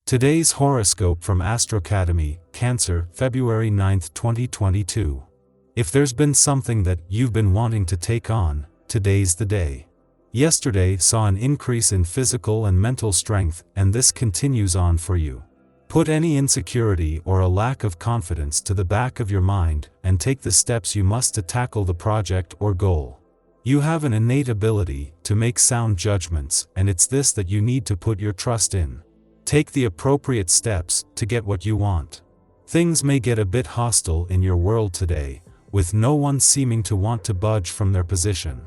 Today's horoscope from Astrocademy, Cancer, February 9, 2022. If there's been something that you've been wanting to take on, today's the day. Yesterday saw an increase in physical and mental strength, and this continues on for you. Put any insecurity or a lack of confidence to the back of your mind and take the steps you must to tackle the project or goal. You have an innate ability to make sound judgments, and it's this that you need to put your trust in. Take the appropriate steps to get what you want. Things may get a bit hostile in your world today, with no one seeming to want to budge from their position.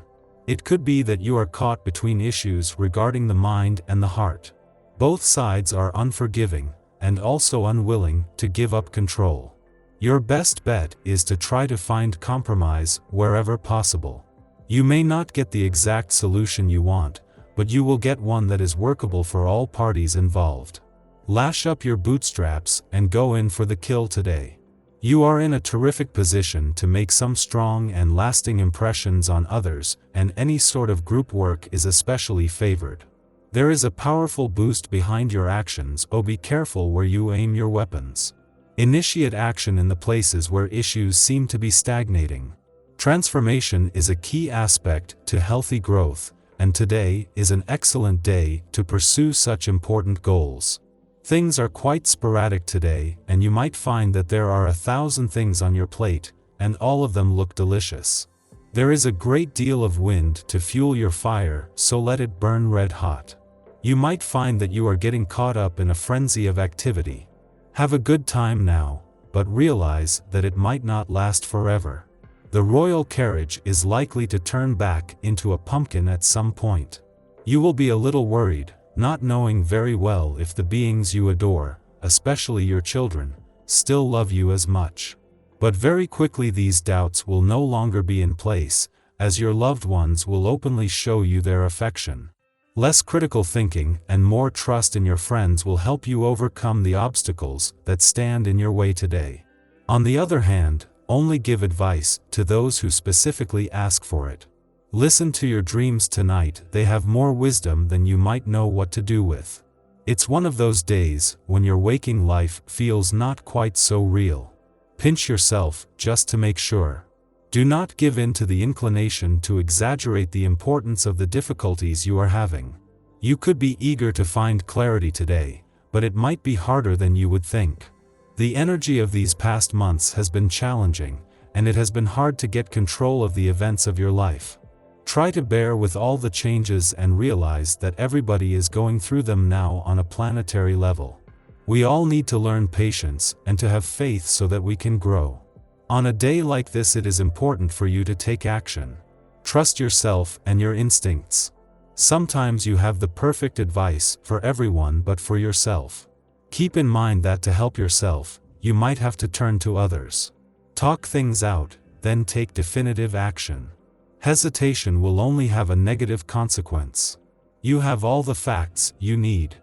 It could be that you are caught between issues regarding the mind and the heart. Both sides are unforgiving and also unwilling to give up control. Your best bet is to try to find compromise wherever possible. You may not get the exact solution you want, but you will get one that is workable for all parties involved. Lash up your bootstraps and go in for the kill today. You are in a terrific position to make some strong and lasting impressions on others, and any sort of group work is especially favored. There is a powerful boost behind your actions, so be careful where you aim your weapons. Initiate action in the places where issues seem to be stagnating. Transformation is a key aspect to healthy growth, and today is an excellent day to pursue such important goals. Things are quite sporadic today, and you might find that there are 1,000 things on your plate, and all of them look delicious. There is a great deal of wind to fuel your fire, so let it burn red hot. You might find that you are getting caught up in a frenzy of activity. Have a good time now, but realize that it might not last forever. The royal carriage is likely to turn back into a pumpkin at some point. You will be a little worried, not knowing very well if the beings you adore, especially your children, still love you as much. But very quickly these doubts will no longer be in place, as your loved ones will openly show you their affection. Less critical thinking and more trust in your friends will help you overcome the obstacles that stand in your way today. On the other hand, only give advice to those who specifically ask for it. Listen to your dreams tonight, they have more wisdom than you might know what to do with. It's one of those days when your waking life feels not quite so real. Pinch yourself just to make sure. Do not give in to the inclination to exaggerate the importance of the difficulties you are having. You could be eager to find clarity today, but it might be harder than you would think. The energy of these past months has been challenging, and it has been hard to get control of the events of your life. Try to bear with all the changes and realize that everybody is going through them now on a planetary level. We all need to learn patience and to have faith so that we can grow. On a day like this, it is important for you to take action. Trust yourself and your instincts. Sometimes you have the perfect advice for everyone but for yourself. Keep in mind that to help yourself, you might have to turn to others. Talk things out, then take definitive action. Hesitation will only have a negative consequence. You have all the facts you need.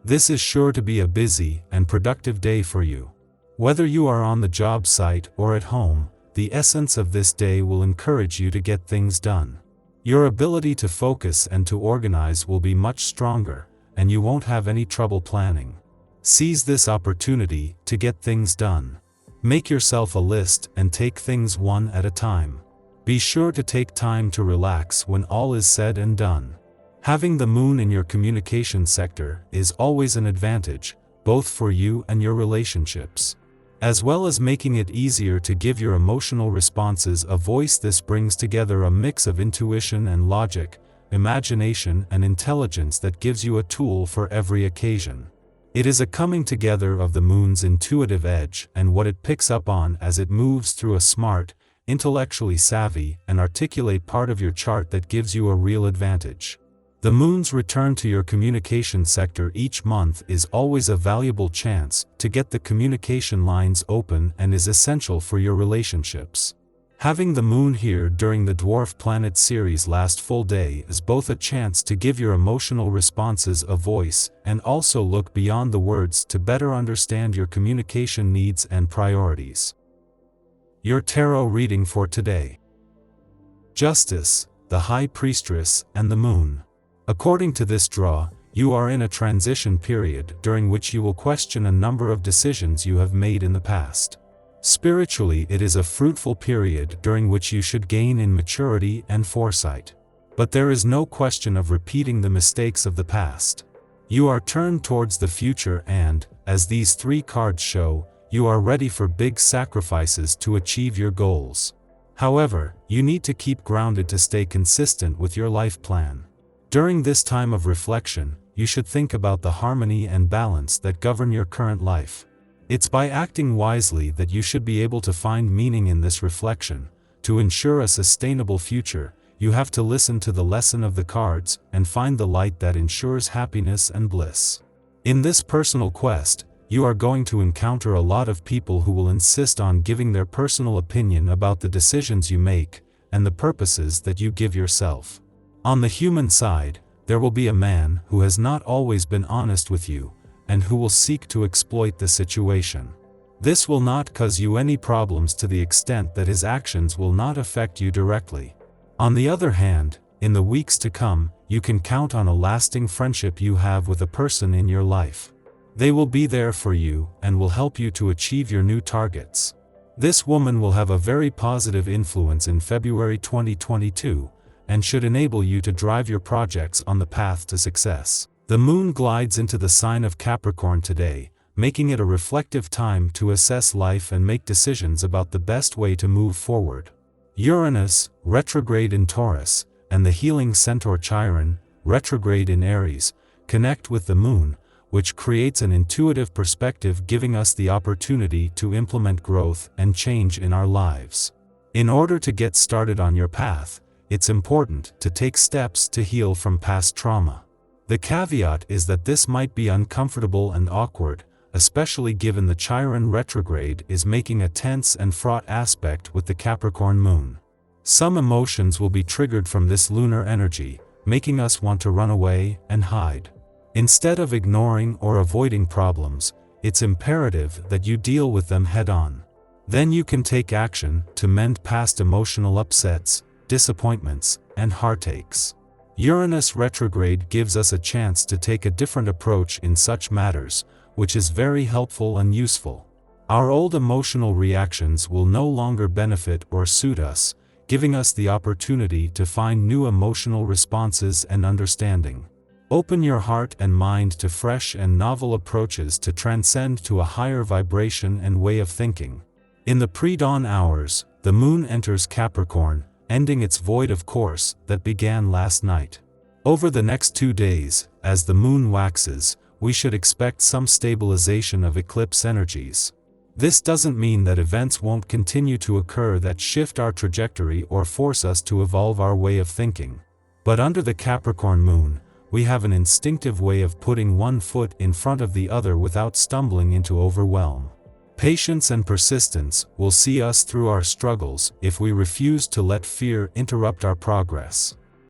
This is sure to be a busy and productive day for you. Whether you are on the job site or at home, the essence of this day will encourage you to get things done. Your ability to focus and to organize will be much stronger, and you won't have any trouble planning. Seize this opportunity to get things done. Make yourself a list and take things one at a time. Be sure to take time to relax when all is said and done. Having the moon in your communication sector is always an advantage, both for you and your relationships. As well as making it easier to give your emotional responses a voice, this brings together a mix of intuition and logic, imagination and intelligence that gives you a tool for every occasion. It is a coming together of the moon's intuitive edge and what it picks up on as it moves through a smart, intellectually savvy, and articulate part of your chart that gives you a real advantage. The moon's return to your communication sector each month is always a valuable chance to get the communication lines open and is essential for your relationships. Having the moon here during the dwarf planet series last full day is both a chance to give your emotional responses a voice and also look beyond the words to better understand your communication needs and priorities. Your tarot reading for today. Justice, the High Priestess, and the Moon. According to this draw, You are in a transition period during which you will question a number of decisions you have made in the past. Spiritually, it is a fruitful period during which you should gain in maturity and foresight. But there is no question of repeating the mistakes of the past. You are turned towards the future and, as these three cards show, you are ready for big sacrifices to achieve your goals. However, you need to keep grounded to stay consistent with your life plan. During this time of reflection, you should think about the harmony and balance that govern your current life. It's by acting wisely that you should be able to find meaning in this reflection. To ensure a sustainable future, you have to listen to the lesson of the cards and find the light that ensures happiness and bliss. In this personal quest, you are going to encounter a lot of people who will insist on giving their personal opinion about the decisions you make and the purposes that you give yourself. On the human side, there will be a man who has not always been honest with you and who will seek to exploit the situation. This will not cause you any problems to the extent that his actions will not affect you directly. On the other hand, in the weeks to come, you can count on a lasting friendship you have with a person in your life. They will be there for you and will help you to achieve your new targets. This woman will have a very positive influence in February 2022 and should enable you to drive your projects on the path to success. The moon glides into the sign of Capricorn today, making it a reflective time to assess life and make decisions about the best way to move forward. Uranus, retrograde in Taurus, and the healing centaur Chiron, retrograde in Aries, connect with the moon, which creates an intuitive perspective giving us the opportunity to implement growth and change in our lives. In order to get started on your path, it's important to take steps to heal from past trauma. The caveat is that this might be uncomfortable and awkward, especially given the Chiron retrograde is making a tense and fraught aspect with the Capricorn moon. Some emotions will be triggered from this lunar energy, making us want to run away and hide. Instead of ignoring or avoiding problems, it's imperative that you deal with them head-on. Then you can take action to mend past emotional upsets, disappointments, and heartaches. Uranus retrograde gives us a chance to take a different approach in such matters, which is very helpful and useful. Our old emotional reactions will no longer benefit or suit us, giving us the opportunity to find new emotional responses and understanding. Open your heart and mind to fresh and novel approaches to transcend to a higher vibration and way of thinking. In the pre-dawn hours, the moon enters Capricorn, ending its void of course that began last night. Over the next 2 days, as the moon waxes, we should expect some stabilization of eclipse energies. This doesn't mean that events won't continue to occur that shift our trajectory or force us to evolve our way of thinking. But under the Capricorn moon, we have an instinctive way of putting one foot in front of the other without stumbling into overwhelm. Patience and persistence will see us through our struggles if we refuse to let fear interrupt our progress.